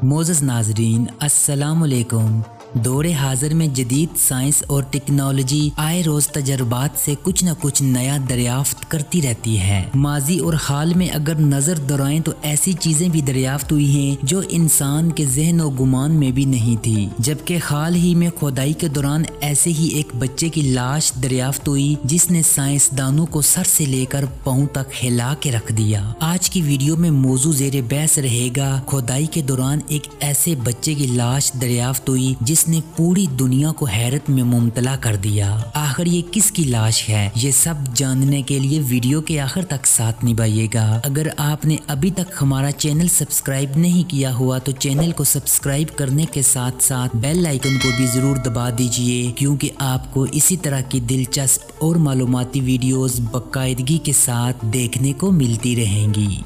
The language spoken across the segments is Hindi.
मोअज़्ज़ज़ नाज़रीन, अस्सलाम वालेकुम। दौरे हाज़िर में जदीद साइंस और टेक्नोलॉजी आए रोज़ तजर्बात से कुछ न कुछ नया दरियाफ्त करती रहती है। माजी और हाल में अगर नज़र दौड़ाएं तो ऐसी चीज़ें भी दरियाफ्त हुई हैं जो इंसान के ज़हन और गुमान में भी नहीं थी। जबकि हाल ही में खोदाई के दौरान ऐसे ही एक बच्चे की लाश दरियाफ्त हुई जिसने साइंसदानों को सर से लेकर पाँव तक हिला के रख दिया। आज की वीडियो में मौजू ज़ेरे बहस रहेगा। खोदाई के दौरान एक ऐसे बच्चे की लाश दरियाफ्त हुई जिसने पूरी दुनिया को हैरत में मुब्तला कर दिया। आखिर ये किसकी लाश है, ये सब जानने के लिए वीडियो के आखिर तक साथ निभाइएगा। अगर आपने अभी तक हमारा चैनल सब्सक्राइब नहीं किया हुआ तो चैनल को सब्सक्राइब करने के साथ साथ बेल आइकन को भी जरूर दबा दीजिए, क्योंकि आपको इसी तरह की दिलचस्प और मालूमाती वीडियोस बाकायदगी के साथ देखने को मिलती रहेंगी।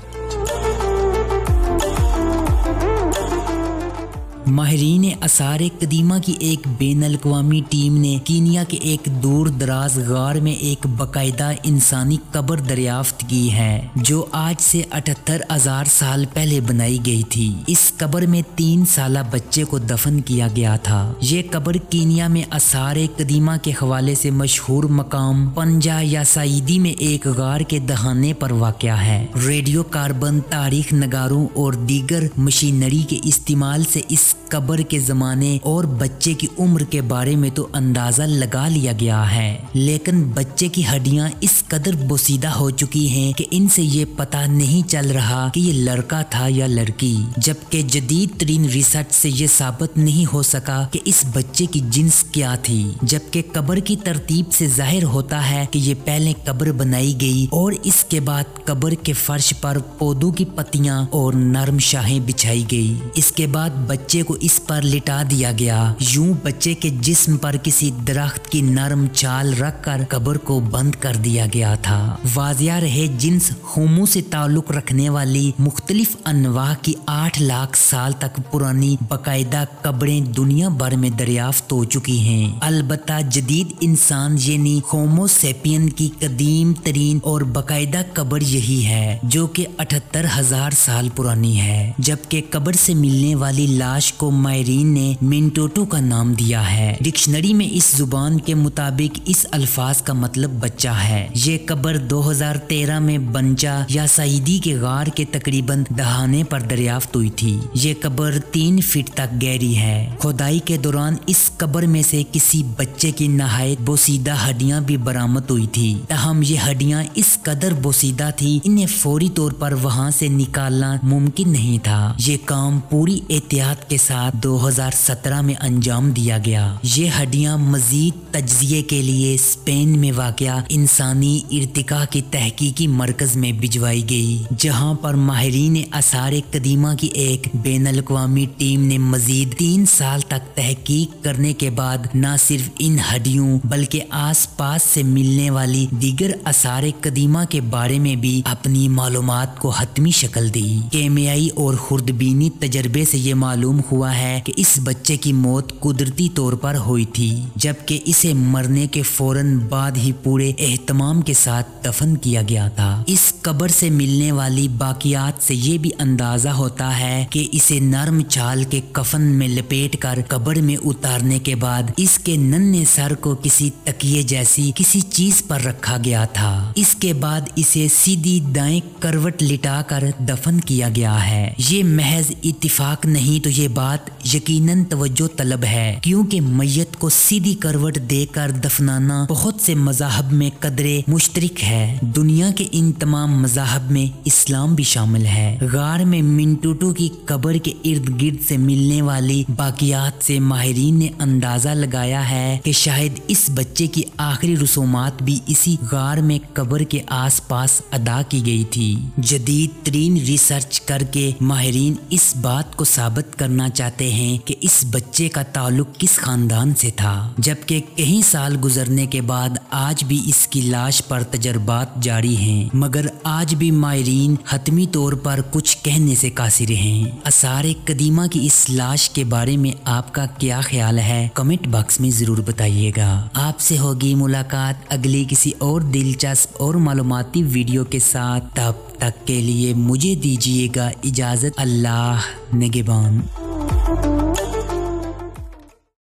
माहिरीन आसार कदीमा की एक बैनुल-अक़वामी टीम ने कीनिया के एक दूर दराज गार में एक बाकायदा इंसानी कब्र दरियाफ्त की है जो आज से 78,000 साल पहले बनाई गई थी। इस कब्र में 3 साला बच्चे को दफन किया गया था। ये कब्र कीनिया में आसार कदीमा के हवाले से मशहूर मकाम पंजा या साइदी में एक गार के दहाने पर वाक़या है। रेडियो कार्बन, तारीख नगारों और दीगर मशीनरी के इस्तेमाल से इस कब्र के ज़माने और बच्चे की उम्र के बारे में तो अंदाज़ा लगा लिया गया है, लेकिन बच्चे की हड्डियां इस कदर बोसीदा हो चुकी हैं कि इनसे ये पता नहीं चल रहा कि ये लड़का था या लड़की। जबकि जदीद तरीन रिसर्च से ये साबित नहीं हो सका कि इस बच्चे की जिन्स क्या थी। जबकि कब्र की तरतीब से जाहिर होता है कि ये पहले कब्र बनाई गई और इसके बाद कब्र के फर्श पर पौधों की पत्तियां और नरम शाहें बिछाई गई। इसके बाद बच्चे को इस पर लिटा दिया गया। यूं बच्चे के जिस्म पर किसी दरख्त की नरम चाल रखकर कब्र को बंद कर दिया गया था। वाजिया रहे जिन्स होमो से ताल्लुक रखने वाली मुख्तलिफ अनवा की 8 लाख साल तक पुरानी बाकायदा कब्रें दुनिया भर में दरियाफ्त हो चुकी हैं। अलबत्ता जदीद इंसान यानी होमो सेपियन की कदीम तरीन और बाकायदा कब्र यही है जो कि 78,000 साल पुरानी है। जबकि कब्र से मिलने वाली लाश को माहिरीन ने मिनटोटो का नाम दिया है। डिक्शनरी में इस जुबान के मुताबिक इस अल्फाज का मतलब बच्चा है। ये कब्र 2013 में बंजा या सईदी के गार के तकरीबन दहाने पर दरियाफ्त हुई थी। ये कब्र 3 फीट तक गहरी है। खुदाई के दौरान इस कब्र में से किसी बच्चे की नहायत बोसीदा हड्डियां भी बरामद हुई थी। तहम ये हड्डियां इस कदर बोसीदा थी इन्हें फौरी तौर पर वहां से निकालना मुमकिन नहीं था। ये काम पूरी एहतियात के साथ 2017 में अंजाम दिया गया। ये हड्डियां मजीद तज्जिये के लिए स्पेन में वाक़या इंसानी इर्तिका की तहकीकी मरकज में भिजवाई गई, जहां पर माहिरीन आसार कदीमा की एक बैनुल-अक़वामी टीम ने मजीद 3 साल तक तहकीक करने के बाद न सिर्फ इन हड्डियों बल्कि आस पास से मिलने वाली दीगर आसार कदीमा के बारे में भी अपनी मालूमात को हतमी शक्ल दी। केमियाई और खुर्दबीनी तजर्बे से ये मालूम हुआ है कि इस बच्चे की मौत कुदरती तौर पर हुई थी, जबकि इसे मरने के फौरन बाद ही पूरे एहतमाम के साथ दफन किया गया था। इस कब्र से मिलने वाली बाकियात से ये भी अंदाजा होता है कि इसे नरम छाल के कफन में लपेट कर कब्र में उतारने के बाद इसके नन्हे सर को किसी तकिए जैसी किसी चीज पर रखा गया था। इसके बाद इसे सीधी दाएं करवट लिटा कर दफन किया गया है। ये महज इत्तिफाक नहीं तो ये बात यकीनन तवज्जो तलब है, क्योंकि मैयत को सीधी करवट देकर दफनाना बहुत से मज़ाहब में कदरे मुश्तरिक है। दुनिया के इन तमाम मज़ाहब में इस्लाम भी शामिल है। गार में मिनटोटो की कब्र के इर्द गिर्द से मिलने वाली बाकियात से माहिरीन ने अंदाजा लगाया है कि शायद इस बच्चे की आखिरी रसूमात भी इसी गार में कब्र के आसपास अदा की गई थी। जदीद तरीन रिसर्च करके माहिरीन इस बात को साबित करना चाहते हैं कि इस बच्चे का ताल्लुक किस खानदान से था, जबकि कई साल गुजरने के बाद आज भी इसकी लाश पर तजर्बात जारी हैं, मगर आज भी माहिरीन हतमी तौर पर कुछ कहने से कासिर हैं। आसार कदीमा की इस लाश के बारे में आपका क्या ख्याल है, कमेंट बॉक्स में जरूर बताइएगा। आपसे होगी मुलाकात अगली किसी और दिलचस्प और मालूमाती वीडियो के साथ। तब तक के लिए मुझे दीजिएगा इजाजत। अल्लाह निगहबान।